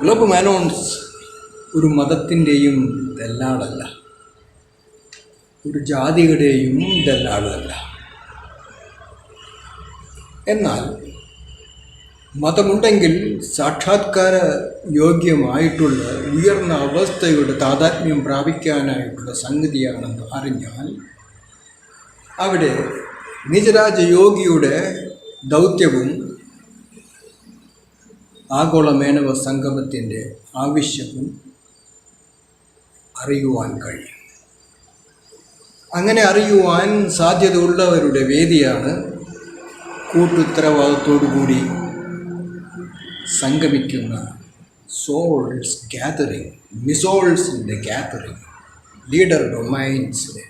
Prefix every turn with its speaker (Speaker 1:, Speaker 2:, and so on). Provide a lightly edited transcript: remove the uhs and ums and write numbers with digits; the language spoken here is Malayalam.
Speaker 1: ഗ്ലോബ് മാലോൺസ് ഒരു മതത്തിൻ്റെയും ദല്ലാളല്ല, ഒരു ജാതിയുടെയും ദല്ലാളല്ല. എന്നാൽ മതമുണ്ടെങ്കിൽ സാക്ഷാത്കാര യോഗ്യമായിട്ടുള്ള ഉയർന്ന അവസ്ഥയുടെ താതാത്മ്യം പ്രാപിക്കാനായിട്ടുള്ള സംഗതിയാണെന്ന് അറിഞ്ഞാൽ അവിടെ നിജരാജയോഗിയുടെ ദൗത്യവും ആഗോള മേനവ സംഗമത്തിൻ്റെ ആവശ്യവും അറിയുവാൻ കഴിയും. അങ്ങനെ അറിയുവാൻ സാധ്യതയുള്ളവരുടെ വേദിയാണ് കൂട്ടുത്തരവാദിത്തോടുകൂടി സംഗമിക്കുന്ന സോൾസ് ഗ്യാതറിങ്, മിസോൾസിൻ്റെ ഗ്യാതറിങ്, ലീഡർ ഡൊമൈൻസിലെ